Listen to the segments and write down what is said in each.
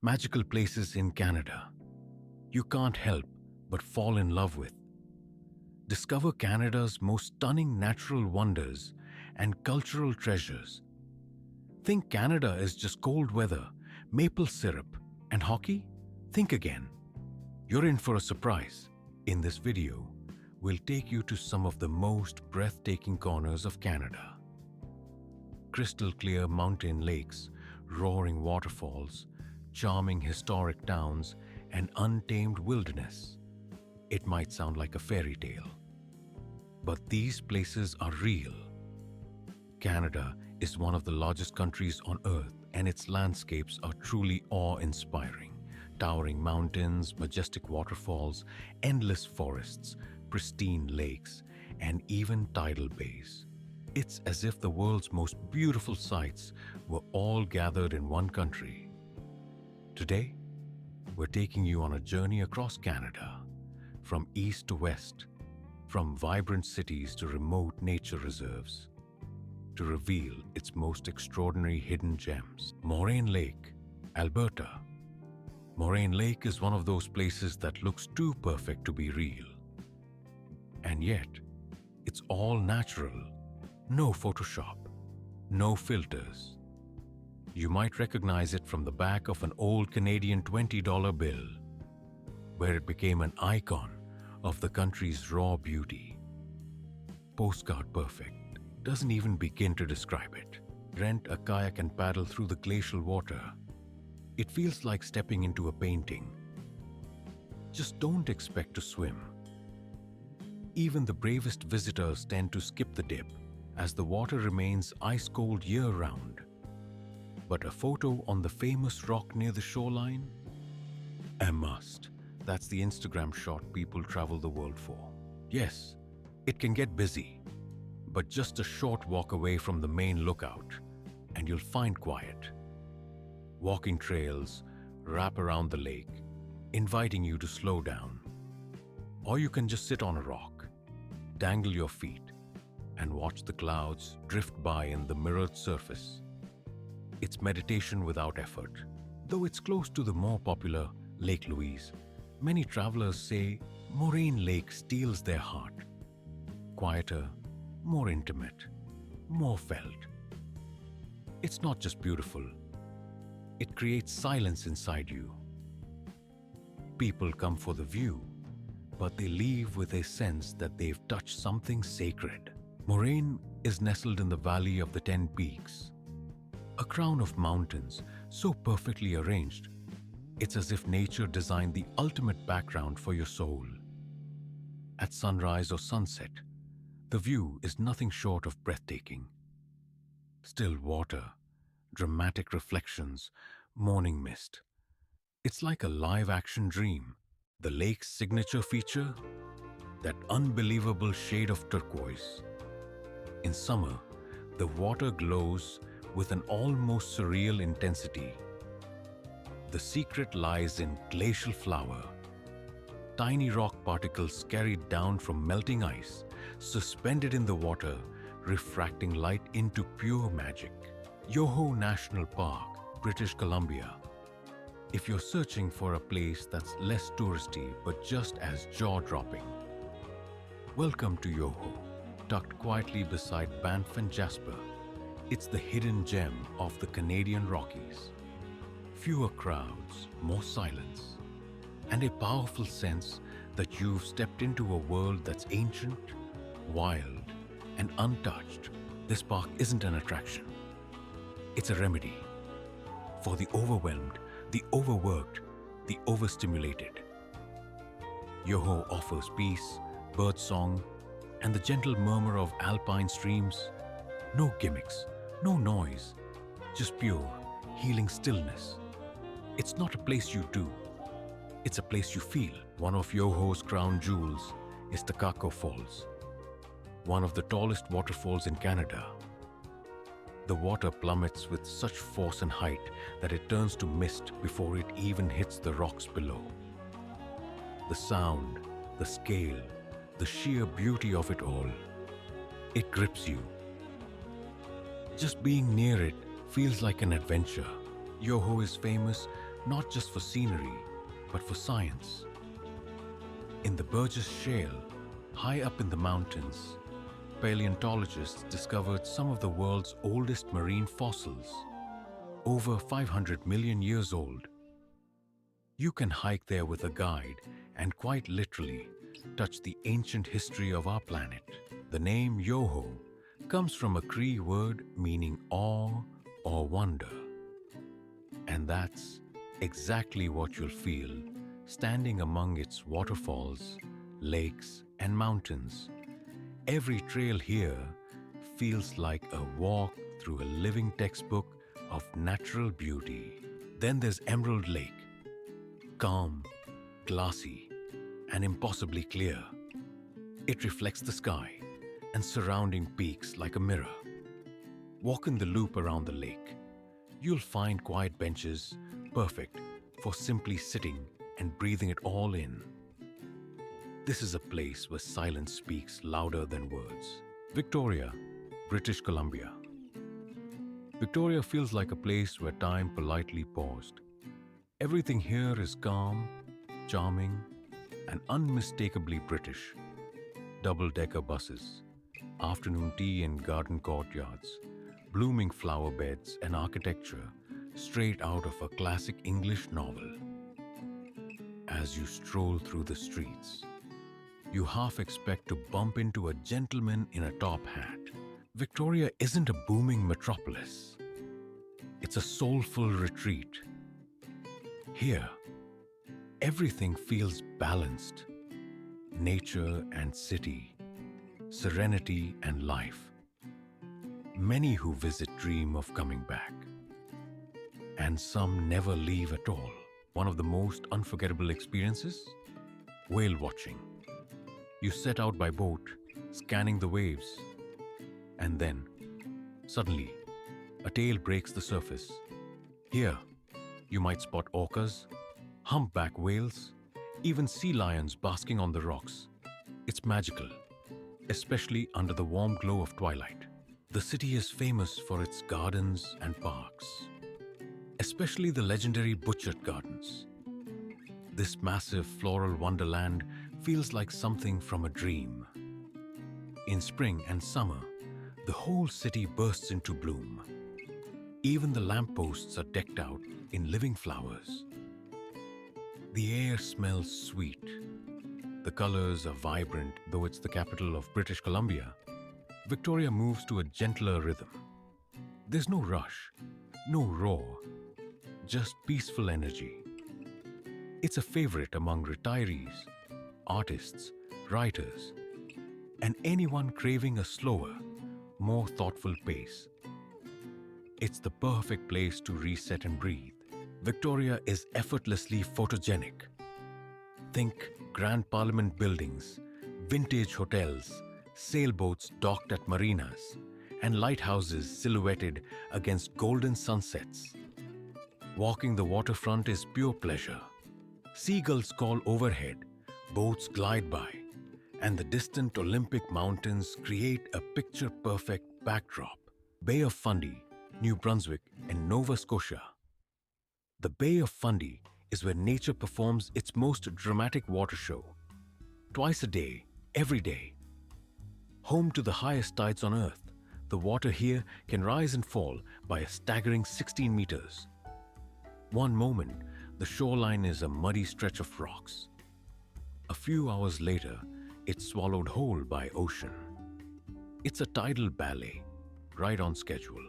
magical places in Canada you can't help but fall in love with. Discover Canada's most stunning natural wonders and cultural treasures. Think Canada is just cold weather, maple syrup, and hockey? Think again. You're in for a surprise. In this video, we'll take you to some of the most breathtaking corners of Canada. Crystal clear mountain lakes, roaring waterfalls, charming historic towns, and untamed wilderness. It might sound like a fairy tale, but these places are real. Canada is one of the largest countries on Earth, and its landscapes are truly awe-inspiring. Towering mountains, majestic waterfalls, endless forests, pristine lakes, and even tidal bays. It's as if the world's most beautiful sights were all gathered in one country. Today, we're taking you on a journey across Canada, from east to west, from vibrant cities to remote nature reserves, to reveal its most extraordinary hidden gems. Moraine Lake, Alberta. Moraine Lake is one of those places that looks too perfect to be real. And yet, it's all natural. No Photoshop, no filters. You might recognize it from the back of an old Canadian $20 bill, where it became an icon of the country's raw beauty. Postcard perfect doesn't even begin to describe it. Rent a kayak and paddle through the glacial water. It feels like stepping into a painting. Just don't expect to swim. Even the bravest visitors tend to skip the dip, as the water remains ice-cold year-round. But a photo on the famous rock near the shoreline? A must. That's the Instagram shot people travel the world for. Yes, it can get busy, but just a short walk away from the main lookout, and you'll find quiet. Walking trails wrap around the lake, inviting you to slow down. Or you can just sit on a rock, dangle your feet, and watch the clouds drift by in the mirrored surface. It's meditation without effort. Though it's close to the more popular Lake Louise, many travelers say Moraine Lake steals their heart. Quieter, more intimate, more felt. It's not just beautiful, it creates silence inside you. People come for the view, but they leave with a sense that they've touched something sacred. Moraine is nestled in the Valley of the Ten Peaks, a crown of mountains so perfectly arranged, it's as if nature designed the ultimate background for your soul. At sunrise or sunset, the view is nothing short of breathtaking. Still water, dramatic reflections, morning mist. It's like a live-action dream. The lake's signature feature? That unbelievable shade of turquoise. In summer, the water glows with an almost surreal intensity. The secret lies in glacial flower. Tiny rock particles carried down from melting ice, suspended in the water, refracting light into pure magic. Yoho National Park, British Columbia. If you're searching for a place that's less touristy but just as jaw-dropping, welcome to Yoho, tucked quietly beside Banff and Jasper. It's the hidden gem of the Canadian Rockies. Fewer crowds, more silence, and a powerful sense that you've stepped into a world that's ancient, wild, and untouched. This park isn't an attraction. It's a remedy for the overwhelmed, the overworked, the overstimulated. Yoho offers peace, birdsong, and the gentle murmur of alpine streams. No gimmicks, no noise, just pure, healing stillness. It's not a place you do, it's a place you feel. One of Yoho's crown jewels is Takako Falls, one of the tallest waterfalls in Canada. The water plummets with such force and height that it turns to mist before it even hits the rocks below. The sound, the scale, the sheer beauty of it all, it grips you. Just being near it feels like an adventure. Yoho is famous not just for scenery, but for science. In the Burgess Shale, high up in the mountains, paleontologists discovered some of the world's oldest marine fossils, over 500 million years old. You can hike there with a guide and quite literally touch the ancient history of our planet. The name Yoho comes from a Cree word meaning awe or wonder. And that's exactly what you'll feel standing among its waterfalls, lakes, and mountains. Every trail here feels like a walk through a living textbook of natural beauty. Then there's Emerald Lake, calm, glassy, and impossibly clear. It reflects the sky and surrounding peaks like a mirror. Walk in the loop around the lake. You'll find quiet benches perfect for simply sitting and breathing it all in. This is a place where silence speaks louder than words. Victoria, British Columbia. Victoria feels like a place where time politely paused. Everything here is calm, charming, and unmistakably British. Double-decker buses, afternoon tea in garden courtyards, blooming flower beds and architecture straight out of a classic English novel. As you stroll through the streets, you half expect to bump into a gentleman in a top hat. Victoria isn't a booming metropolis. It's a soulful retreat. Here, everything feels balanced. Nature and city, serenity and life. Many who visit dream of coming back. And some never leave at all. One of the most unforgettable experiences? Whale watching. You set out by boat, scanning the waves. And then, suddenly, a tail breaks the surface. Here, you might spot orcas, humpback whales, even sea lions basking on the rocks. It's magical, especially under the warm glow of twilight. The city is famous for its gardens and parks, especially the legendary Butchert Gardens. This massive floral wonderland feels like something from a dream. In spring and summer, the whole city bursts into bloom. Even the lampposts are decked out in living flowers. The air smells sweet. The colors are vibrant, though it's the capital of British Columbia. Victoria moves to a gentler rhythm. There's no rush, no roar, just peaceful energy. It's a favorite among retirees, artists, writers, and anyone craving a slower, more thoughtful pace. It's the perfect place to reset and breathe. Victoria is effortlessly photogenic. Think Grand Parliament buildings, vintage hotels, sailboats docked at marinas, and lighthouses silhouetted against golden sunsets. Walking the waterfront is pure pleasure. Seagulls call overhead, boats glide by, and the distant Olympic Mountains create a picture-perfect backdrop. Bay of Fundy, New Brunswick, and Nova Scotia. The Bay of Fundy is where nature performs its most dramatic water show. Twice a day, every day. Home to the highest tides on Earth, the water here can rise and fall by a staggering 16 meters. One moment, the shoreline is a muddy stretch of rocks. A few hours later, it's swallowed whole by ocean. It's a tidal ballet, right on schedule.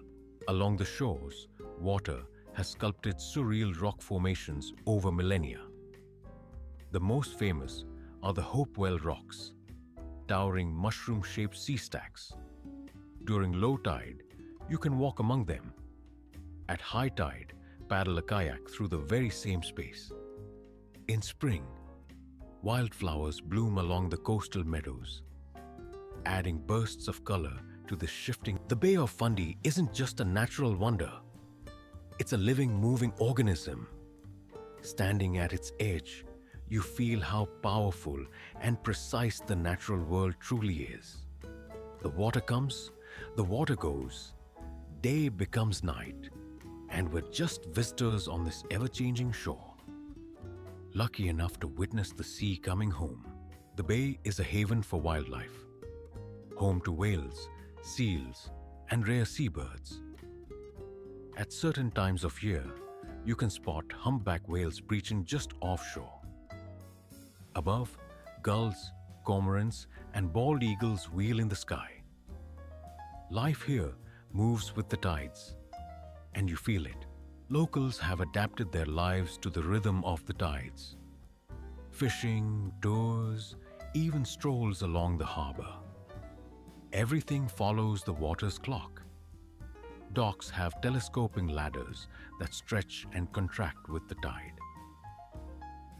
Along the shores, water has sculpted surreal rock formations over millennia. The most famous are the Hopewell Rocks, towering mushroom-shaped sea stacks. During low tide, you can walk among them. At high tide, paddle a kayak through the very same space. In spring, wildflowers bloom along the coastal meadows, adding bursts of color to the shifting. The Bay of Fundy isn't just a natural wonder. It's a living, moving organism. Standing at its edge, you feel how powerful and precise the natural world truly is. The water comes, the water goes. Day becomes night, and we're just visitors on this ever-changing shore, lucky enough to witness the sea coming home. The bay is a haven for wildlife, home to whales, seals, and rare seabirds. At certain times of year, you can spot humpback whales breaching just offshore. Above, gulls, cormorants, and bald eagles wheel in the sky. Life here moves with the tides, and you feel it. Locals have adapted their lives to the rhythm of the tides. Fishing, tours, even strolls along the harbor. Everything follows the water's clock. Docks have telescoping ladders that stretch and contract with the tide.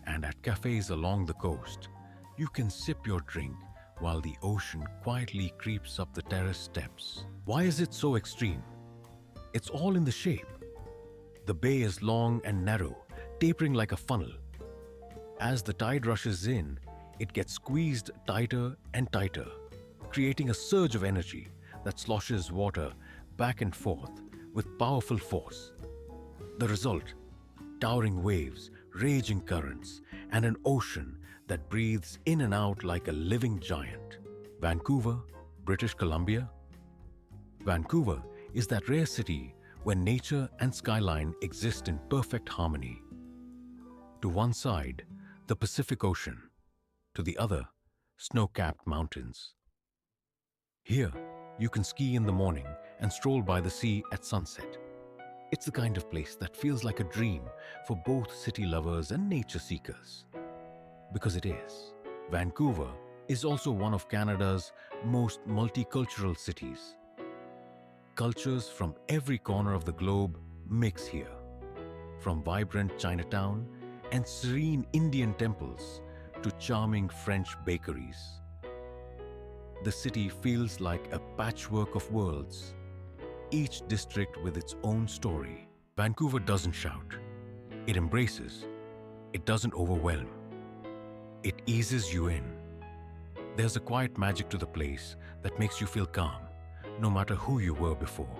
And at cafes along the coast, you can sip your drink while the ocean quietly creeps up the terrace steps. Why is it so extreme? It's all in the shape. The bay is long and narrow, tapering like a funnel. As the tide rushes in, it gets squeezed tighter and tighter, creating a surge of energy that sloshes water back and forth with powerful force. The result: towering waves, raging currents, and an ocean that breathes in and out like a living giant. Vancouver, British Columbia. Vancouver is that rare city where nature and skyline exist in perfect harmony. To one side, the Pacific Ocean. To the other, snow-capped mountains. Here, you can ski in the morning and stroll by the sea at sunset. It's the kind of place that feels like a dream for both city lovers and nature seekers. Because it is. Vancouver is also one of Canada's most multicultural cities. Cultures from every corner of the globe mix here. From vibrant Chinatown and serene Indian temples to charming French bakeries. The city feels like a patchwork of worlds, each district with its own story. Vancouver doesn't shout. It embraces. It doesn't overwhelm. It eases you in. There's a quiet magic to the place that makes you feel calm, no matter who you were before.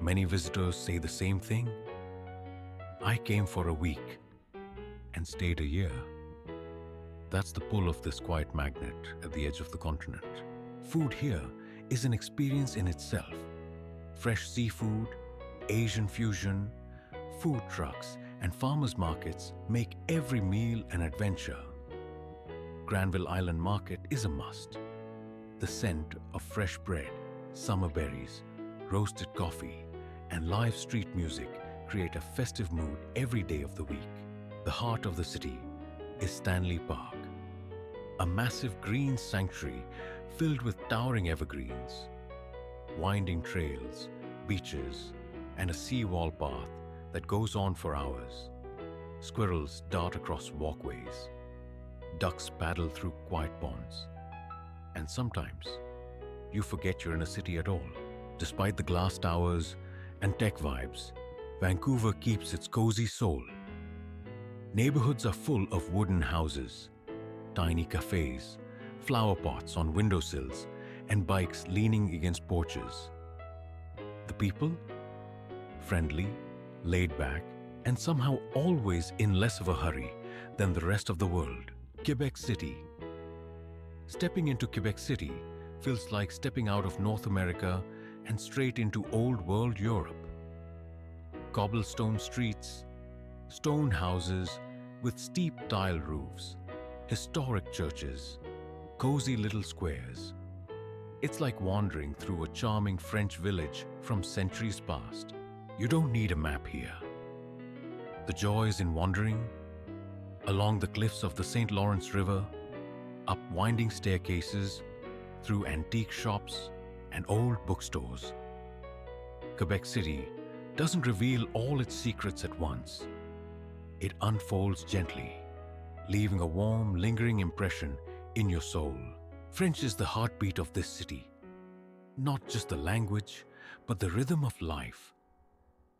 Many visitors say the same thing. I came for a week and stayed a year. That's the pull of this quiet magnet at the edge of the continent. Food here is an experience in itself. Fresh seafood, Asian fusion, food trucks, and farmers markets make every meal an adventure. Granville Island Market is a must. The scent of fresh bread, summer berries, roasted coffee, and live street music create a festive mood every day of the week. The heart of the city is Stanley Park, a massive green sanctuary filled with towering evergreens, winding trails, beaches, and a seawall path that goes on for hours. Squirrels dart across walkways. Ducks paddle through quiet ponds. And sometimes, you forget you're in a city at all. Despite the glass towers and tech vibes, Vancouver keeps its cozy soul. Neighborhoods are full of wooden houses, tiny cafes, flower pots on windowsills, and bikes leaning against porches. The people? Friendly, laid back, and somehow always in less of a hurry than the rest of the world. Quebec City. Stepping into Quebec City feels like stepping out of North America and straight into Old World Europe. Cobblestone streets, stone houses with steep tile roofs, historic churches, cozy little squares. It's like wandering through a charming French village from centuries past. You don't need a map here. The joy is in wandering along the cliffs of the St. Lawrence River, up winding staircases, through antique shops and old bookstores. Quebec City doesn't reveal all its secrets at once. It unfolds gently, leaving a warm, lingering impression in your soul. French is the heartbeat of this city. Not just the language, but the rhythm of life.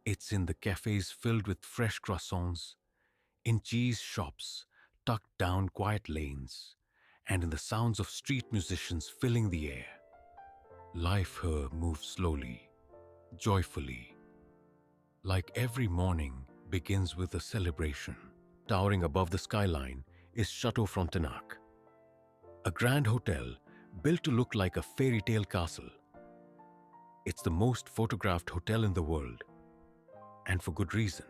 It's in the cafes filled with fresh croissants, in cheese shops tucked down quiet lanes, and in the sounds of street musicians filling the air. Life here moves slowly, joyfully. Like every morning begins with a celebration. Towering above the skyline is Chateau Frontenac, a grand hotel built to look like a fairy tale castle. It's the most photographed hotel in the world, and for good reason.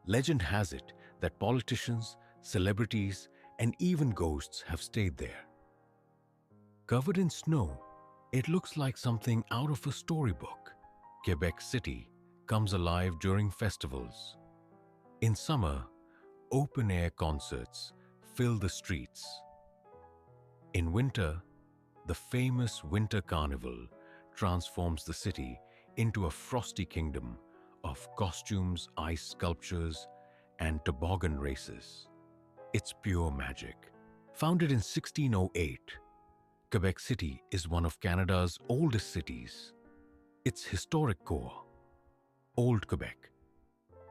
Legend has it that politicians, celebrities, and even ghosts have stayed there. Covered in snow, it looks like something out of a storybook. Quebec City comes alive during festivals. In summer, open-air concerts fill the streets. In winter, the famous Winter Carnival transforms the city into a frosty kingdom of costumes, ice sculptures, and toboggan races. It's pure magic. Founded in 1608, Quebec City is one of Canada's oldest cities. Its historic core, Old Quebec,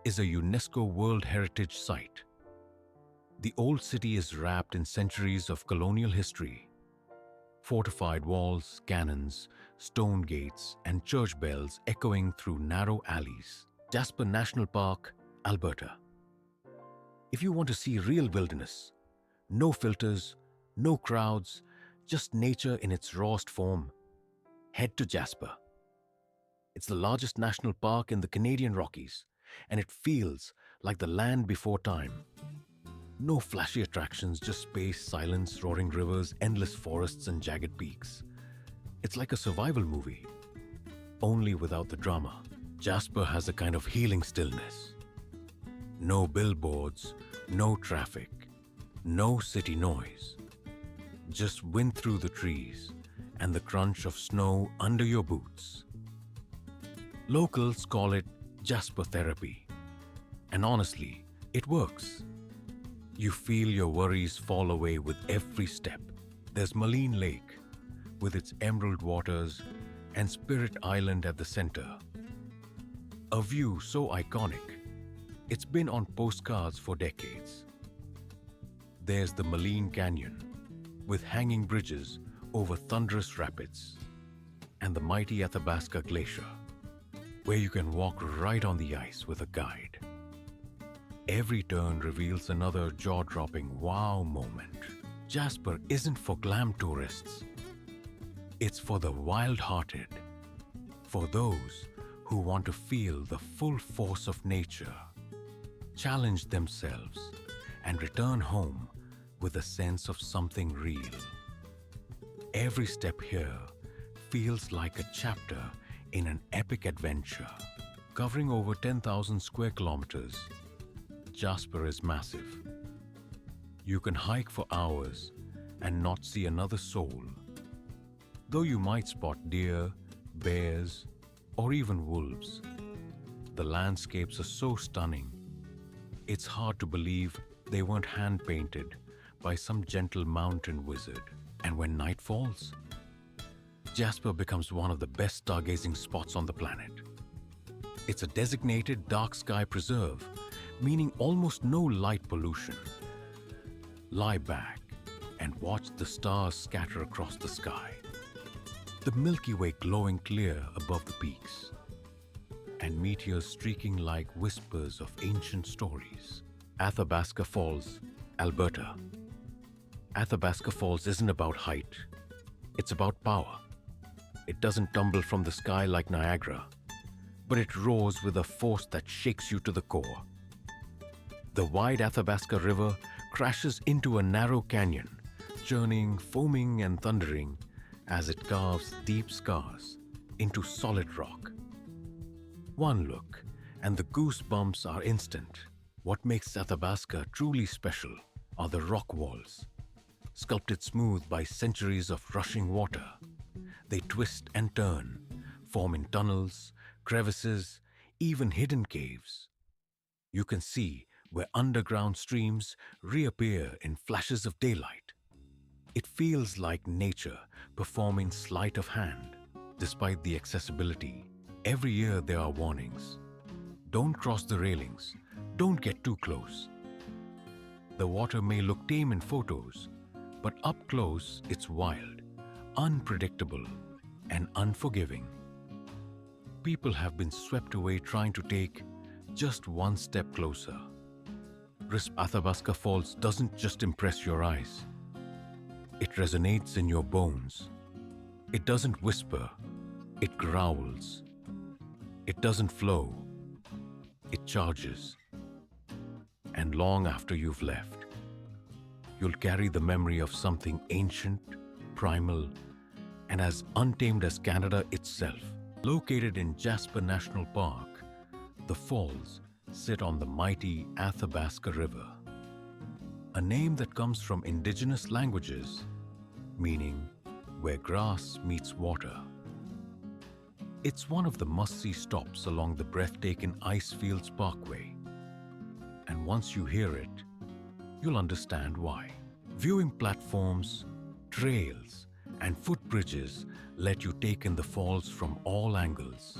is a UNESCO World Heritage Site. The old city is wrapped in centuries of colonial history. Fortified walls, cannons, stone gates, and church bells echoing through narrow alleys. Jasper National Park, Alberta. If you want to see real wilderness, no filters, no crowds, just nature in its rawest form, head to Jasper. It's the largest national park in the Canadian Rockies, and it feels like the land before time. No flashy attractions, just space, silence, roaring rivers, endless forests, and jagged peaks. It's like a survival movie, only without the drama. Jasper has a kind of healing stillness. No billboards, no traffic, no city noise. Just wind through the trees and the crunch of snow under your boots. Locals call it Jasper therapy. And honestly, it works. You feel your worries fall away with every step. There's Maleen Lake, with its emerald waters, and Spirit Island at the center. A view so iconic, it's been on postcards for decades. There's the Maleen Canyon, with hanging bridges over thunderous rapids, and the mighty Athabasca Glacier, where you can walk right on the ice with a guide. Every turn reveals another jaw-dropping wow moment. Jasper isn't for glam tourists. It's for the wild-hearted, for those who want to feel the full force of nature, challenge themselves, and return home with a sense of something real. Every step here feels like a chapter in an epic adventure. Covering over 10,000 square kilometers, Jasper is massive. You can hike for hours and not see another soul. Though you might spot deer, bears, or even wolves, the landscapes are so stunning, it's hard to believe they weren't hand-painted by some gentle mountain wizard. And when night falls, Jasper becomes one of the best stargazing spots on the planet. It's a designated dark sky preserve, meaning almost no light pollution. Lie back and watch the stars scatter across the sky. The Milky Way glowing clear above the peaks, and meteors streaking like whispers of ancient stories. Athabasca Falls, Alberta. Athabasca Falls isn't about height, it's about power. It doesn't tumble from the sky like Niagara, but it roars with a force that shakes you to the core. The wide Athabasca River crashes into a narrow canyon, churning, foaming, and thundering as it carves deep scars into solid rock. One look, and the goosebumps are instant. What makes Athabasca truly special are the rock walls, sculpted smooth by centuries of rushing water. They twist and turn, forming tunnels, crevices, even hidden caves. You can see where underground streams reappear in flashes of daylight. It feels like nature performing sleight of hand. Despite the accessibility, every year there are warnings. Don't cross the railings. Don't get too close. The water may look tame in photos, but up close it's wild, unpredictable, and unforgiving. people have been swept away trying to take just one step closer. Athabasca Falls doesn't just impress your eyes, it resonates in your bones. It doesn't whisper, it growls. It doesn't flow, it charges. And long after you've left, you'll carry the memory of something ancient, primal, and as untamed as Canada itself. Located in Jasper National Park, the falls sit on the mighty Athabasca River, a name that comes from indigenous languages, meaning where grass meets water. It's one of the must-see stops along the breathtaking Icefields Parkway, and once you hear it, you'll understand why. Viewing platforms, trails, and footbridges let you take in the falls from all angles.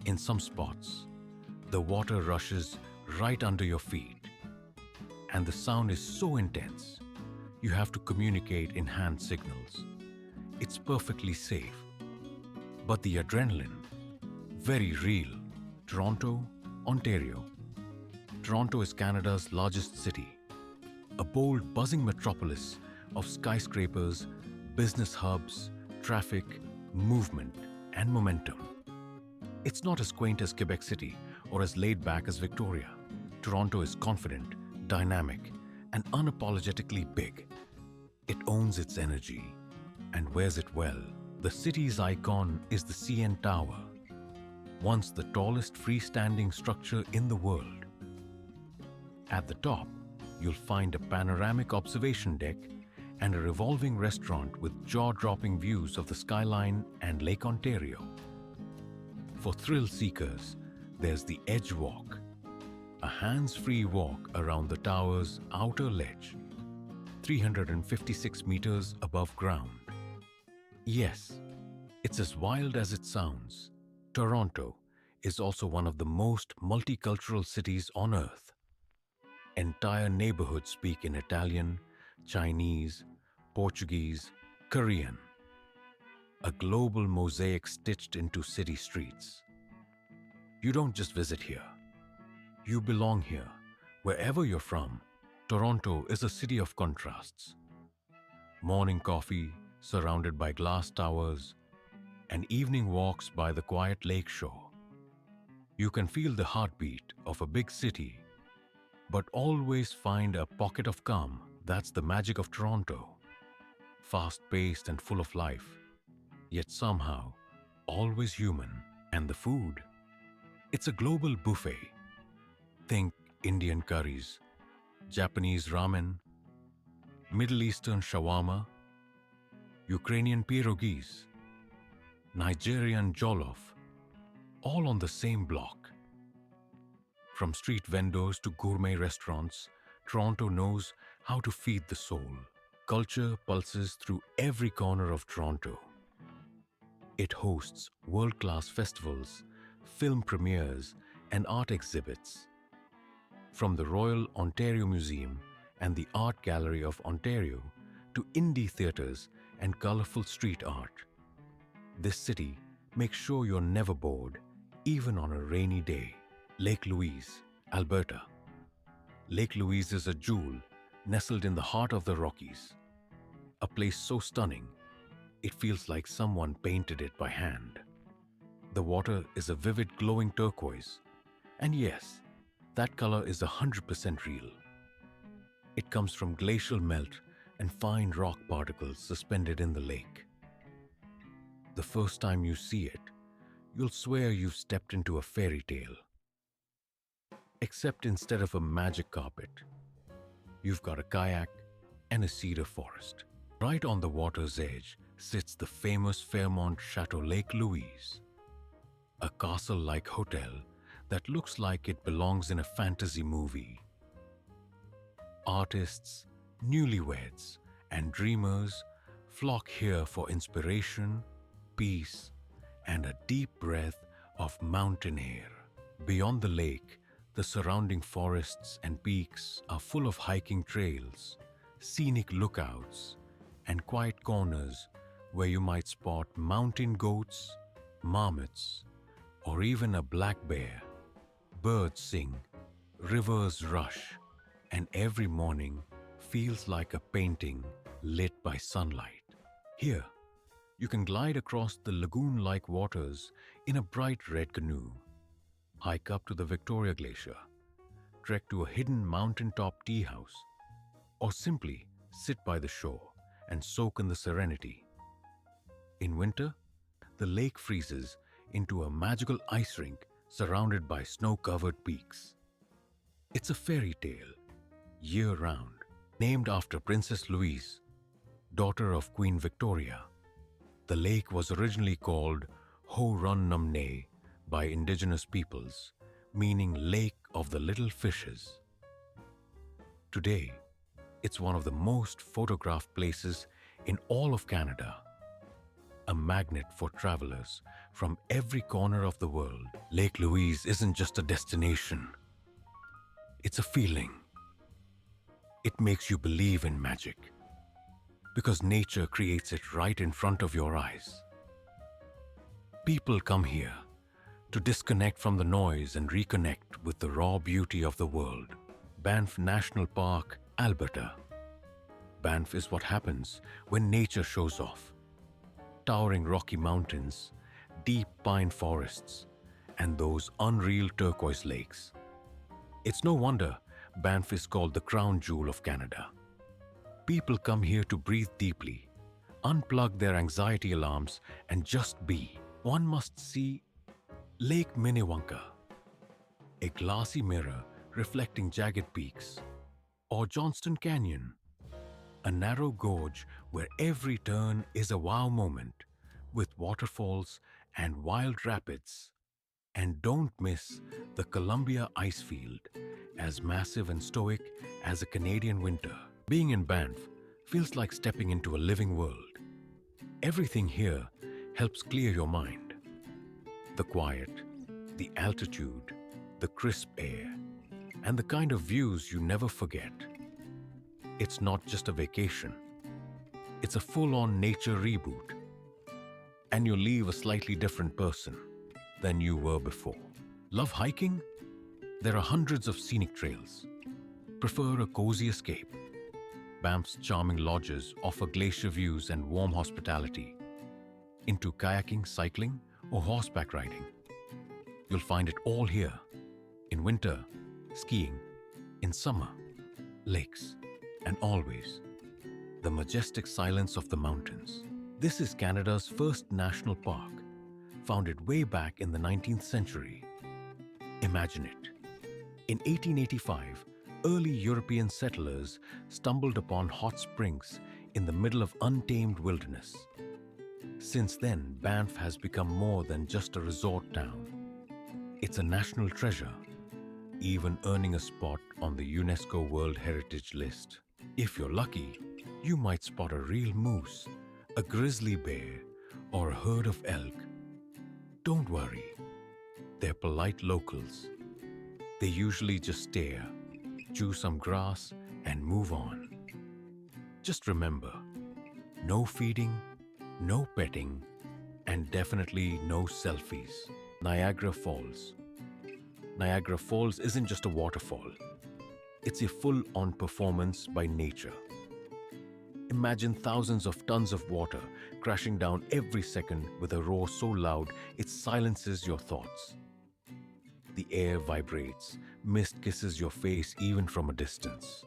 In some spots, the water rushes right under your feet, and the sound is so intense, you have to communicate in hand signals. It's perfectly safe. But the adrenaline, very real. Toronto, Ontario. Toronto is Canada's largest city, a bold, buzzing metropolis of skyscrapers, business hubs, traffic, movement, and momentum. It's not as quaint as Quebec City or as laid back as Victoria. Toronto is confident, dynamic, and unapologetically big. It owns its energy and wears it well. The city's icon is the CN Tower, once the tallest freestanding structure in the world. At the top, you'll find a panoramic observation deck and a revolving restaurant with jaw-dropping views of the skyline and Lake Ontario. For thrill seekers, there's the Edge Walk, a hands-free walk around the tower's outer ledge, 356 meters above ground. Yes, it's as wild as it sounds. Toronto is also one of the most multicultural cities on Earth. Entire neighborhoods speak in Italian, Chinese, Portuguese, Korean. A global mosaic stitched into city streets. You don't just visit here. You belong here. Wherever you're from, Toronto is a city of contrasts. Morning coffee surrounded by glass towers and evening walks by the quiet lake shore. You can feel the heartbeat of a big city, but always find a pocket of calm. That's the magic of Toronto. Fast-paced and full of life, yet somehow always human. And the food? It's a global buffet. Think Indian curries, Japanese ramen, Middle Eastern shawarma, Ukrainian pierogies, Nigerian jollof, all on the same block. From street vendors to gourmet restaurants, Toronto knows how to feed the soul. Culture pulses through every corner of Toronto. It hosts world-class festivals, film premieres, and art exhibits. From the Royal Ontario Museum and the Art Gallery of Ontario to indie theatres and colourful street art, this city makes sure you're never bored, even on a rainy day. Lake Louise, Alberta. Lake Louise is a jewel nestled in the heart of the Rockies. A place so stunning, it feels like someone painted it by hand. The water is a vivid glowing turquoise, and yes, that color is 100% real. It comes from glacial melt and fine rock particles suspended in the lake. The first time you see it, you'll swear you've stepped into a fairy tale. Except instead of a magic carpet, you've got a kayak and a cedar forest. Right on the water's edge sits the famous Fairmont Chateau Lake Louise, a castle-like hotel that looks like it belongs in a fantasy movie. Artists, newlyweds, and dreamers flock here for inspiration, peace, and a deep breath of mountain air. Beyond the lake, the surrounding forests and peaks are full of hiking trails, scenic lookouts, and quiet corners where you might spot mountain goats, marmots, or even a black bear. Birds sing, rivers rush, and every morning feels like a painting lit by sunlight. Here, you can glide across the lagoon like waters in a bright red canoe, hike up to the Victoria Glacier, trek to a hidden mountaintop tea house, or simply sit by the shore and soak in the serenity. In winter, the lake freezes into a magical ice rink surrounded by snow-covered peaks. It's a fairy tale, year-round, named after Princess Louise, daughter of Queen Victoria. The lake was originally called Ho Run Num Ne by indigenous peoples, meaning Lake of the Little Fishes. Today, it's one of the most photographed places in all of Canada, a magnet for travelers from every corner of the world. Lake Louise isn't just a destination, it's a feeling. It makes you believe in magic, because nature creates it right in front of your eyes. People come here to disconnect from the noise and reconnect with the raw beauty of the world. Banff National Park, Alberta. Banff is what happens when nature shows off. Towering Rocky Mountains, deep pine forests, and those unreal turquoise lakes. It's no wonder Banff is called the crown jewel of Canada. People come here to breathe deeply, unplug their anxiety alarms, and just be. One must see Lake Minnewanka, a glassy mirror reflecting jagged peaks, or Johnston Canyon, a narrow gorge where every turn is a wow moment, with waterfalls and wild rapids. And don't miss the Columbia Icefield, as massive and stoic as a Canadian winter. Being in Banff feels like stepping into a living world. Everything here helps clear your mind. The quiet, the altitude, the crisp air, and the kind of views you never forget. It's not just a vacation. It's a full-on nature reboot. And you leave a slightly different person than you were before. Love hiking? There are hundreds of scenic trails. Prefer a cozy escape? Banff's charming lodges offer glacier views and warm hospitality. Into kayaking, cycling, or horseback riding? You'll find it all here. In winter, skiing. In summer, lakes. And always, the majestic silence of the mountains. This is Canada's first national park, founded way back in the 19th century. Imagine it. In 1885, early European settlers stumbled upon hot springs in the middle of untamed wilderness. Since then, Banff has become more than just a resort town. It's a national treasure, even earning a spot on the UNESCO World Heritage List. If you're lucky, you might spot a real moose, a grizzly bear, or a herd of elk. Don't worry, they're polite locals. They usually just stare, chew some grass, and move on. Just remember, no feeding, no petting, and definitely no selfies. Niagara Falls. Niagara Falls isn't just a waterfall. It's a full-on performance by nature. Imagine thousands of tons of water crashing down every second with a roar so loud it silences your thoughts. The air vibrates, mist kisses your face even from a distance.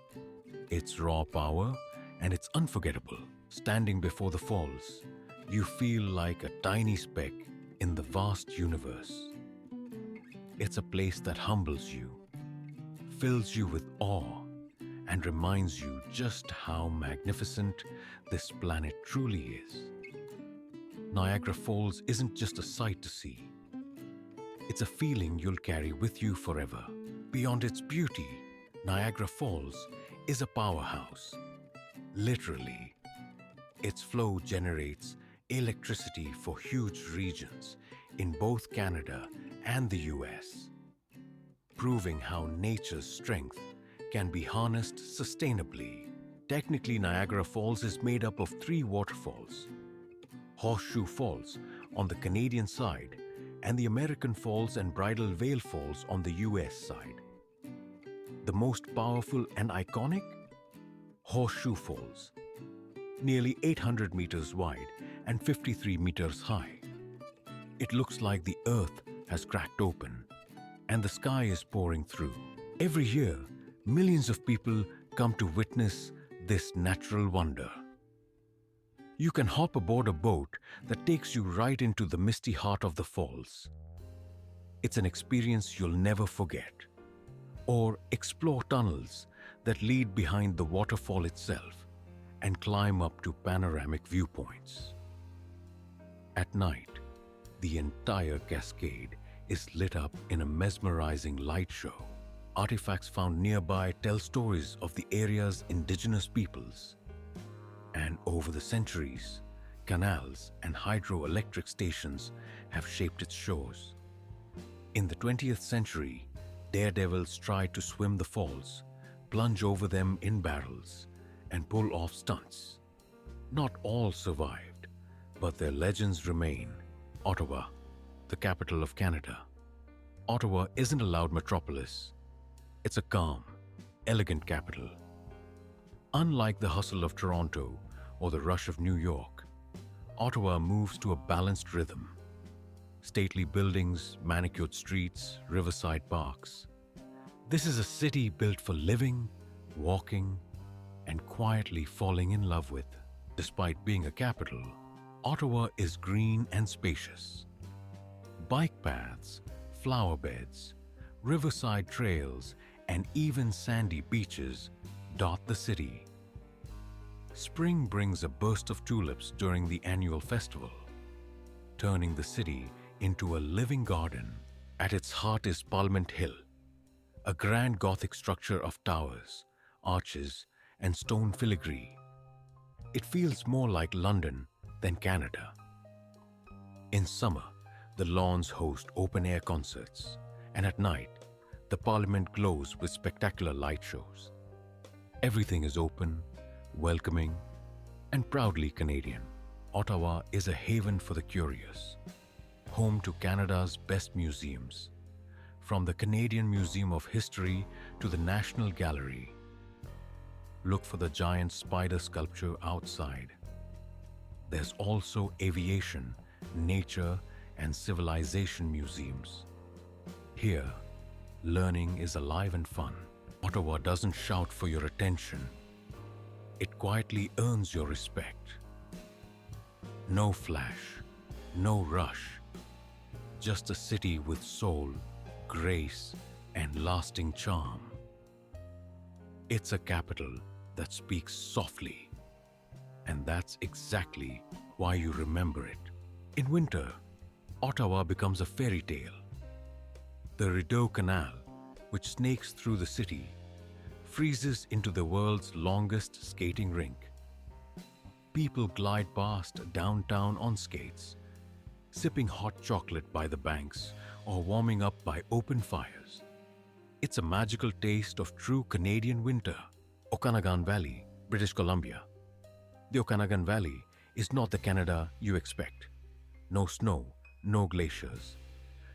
It's raw power and it's unforgettable. Standing before the falls, you feel like a tiny speck in the vast universe. It's a place that humbles you, fills you with awe, and reminds you just how magnificent this planet truly is. Niagara Falls isn't just a sight to see. It's a feeling you'll carry with you forever. Beyond its beauty, Niagara Falls is a powerhouse. Literally, its flow generates electricity for huge regions in both Canada and the US, proving how nature's strength can be harnessed sustainably. Technically, Niagara Falls is made up of 3 waterfalls: Horseshoe Falls on the Canadian side and the American Falls and Bridal Veil Falls on the US side. The most powerful and iconic? Horseshoe Falls, nearly 800 meters wide and 53 meters high. It looks like the earth has cracked open and the sky is pouring through. Every year, millions of people come to witness this natural wonder. You can hop aboard a boat that takes you right into the misty heart of the falls. It's an experience you'll never forget. Or explore tunnels that lead behind the waterfall itself and climb up to panoramic viewpoints. At night, the entire cascade is lit up in a mesmerizing light show. Artifacts found nearby tell stories of the area's indigenous peoples. And over the centuries, canals and hydroelectric stations have shaped its shores. In the 20th century, daredevils tried to swim the falls, plunge over them in barrels, and pull off stunts. Not all survived, but their legends remain. Ottawa, the capital of Canada. Ottawa isn't a loud metropolis. It's a calm, elegant capital. Unlike the hustle of Toronto or the rush of New York, Ottawa moves to a balanced rhythm. Stately buildings, manicured streets, riverside parks. This is a city built for living, walking, and quietly falling in love with. Despite being a capital, Ottawa is green and spacious. Bike paths, flower beds, riverside trails, and even sandy beaches dot the city. Spring brings a burst of tulips during the annual festival, turning the city into a living garden. At its heart is Parliament Hill, a grand Gothic structure of towers, arches, and stone filigree. It feels more like London than Canada. In summer, the lawns host open-air concerts, and at night, the Parliament glows with spectacular light shows. Everything is open, welcoming, and proudly Canadian. Ottawa is a haven for the curious, home to Canada's best museums, from the Canadian Museum of History to the National Gallery. Look for the giant spider sculpture outside. There's also aviation, nature, and civilization museums. Here, learning is alive and fun. Ottawa doesn't shout for your attention. It quietly earns your respect. No flash, no rush. Just a city with soul, grace, and lasting charm. It's a capital that speaks softly, and that's exactly why you remember it. In winter, Ottawa becomes a fairy tale. The Rideau Canal, which snakes through the city, freezes into the world's longest skating rink. People glide past downtown on skates, sipping hot chocolate by the banks or warming up by open fires. It's a magical taste of true Canadian winter. Okanagan Valley, British Columbia. The Okanagan Valley is not the Canada you expect. No snow, no glaciers.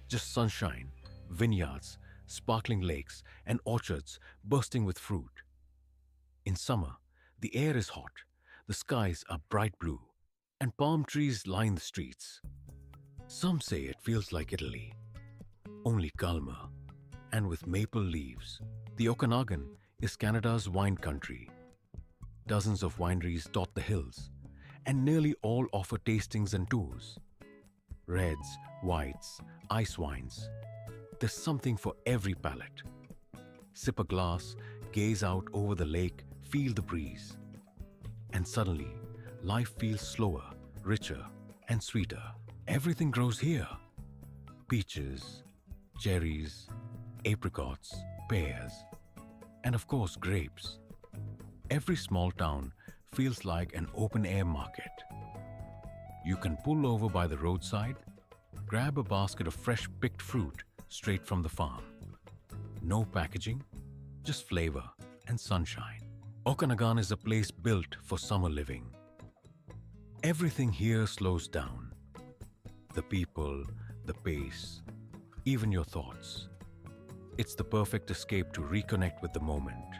Just sunshine, vineyards, sparkling lakes, and orchards bursting with fruit. In summer, the air is hot, the skies are bright blue, and palm trees line the streets. Some say it feels like Italy, only calmer, and with maple leaves. The Okanagan is Canada's wine country. Dozens of wineries dot the hills, and nearly all offer tastings and tours. Reds, whites, ice wines. There's something for every palate. Sip a glass, gaze out over the lake, feel the breeze. And suddenly, life feels slower, richer, and sweeter. Everything grows here. Peaches, cherries, apricots, pears, and of course grapes. Every small town feels like an open-air market. You can pull over by the roadside, grab a basket of fresh picked fruit straight from the farm. No packaging, just flavor and sunshine. Okanagan is a place built for summer living. Everything here slows down. The people, the pace, even your thoughts. It's the perfect escape to reconnect with the moment,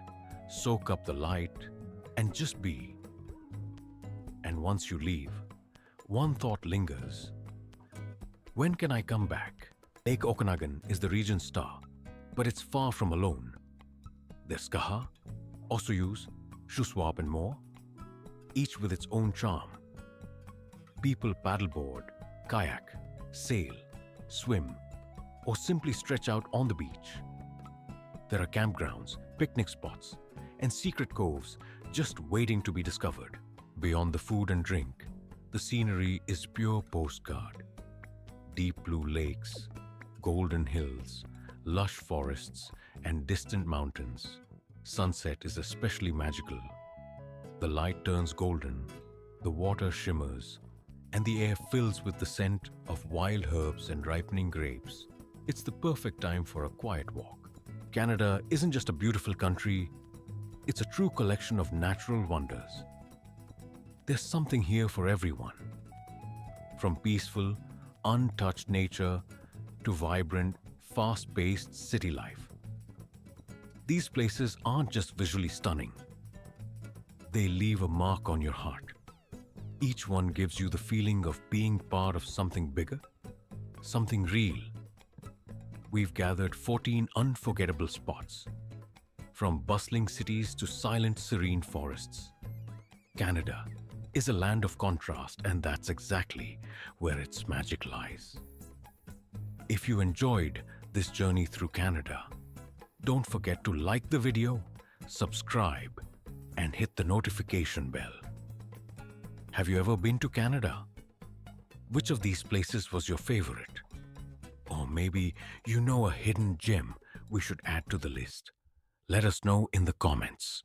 soak up the light, and just be. And once you leave, one thought lingers. When can I come back? Lake Okanagan is the region's star, but it's far from alone. There's Kaha, Osoyoos, Shuswap, and more, each with its own charm. People paddleboard, kayak, sail, swim, or simply stretch out on the beach. There are campgrounds, picnic spots, and secret coves just waiting to be discovered. Beyond the food and drink, the scenery is pure postcard. Deep blue lakes, golden hills, lush forests, and distant mountains. Sunset is especially magical. The light turns golden, the water shimmers, and the air fills with the scent of wild herbs and ripening grapes. It's the perfect time for a quiet walk. Canada isn't just a beautiful country, it's a true collection of natural wonders. There's something here for everyone. From peaceful, untouched nature to vibrant, fast-paced city life. These places aren't just visually stunning. They leave a mark on your heart. Each one gives you the feeling of being part of something bigger, something real. We've gathered 14 unforgettable spots, from bustling cities to silent, serene forests. Canada is a land of contrast, and that's exactly where its magic lies. If you enjoyed this journey through Canada, don't forget to like the video, subscribe, and hit the notification bell. Have you ever been to Canada? Which of these places was your favorite? Or maybe you know a hidden gem we should add to the list. Let us know in the comments.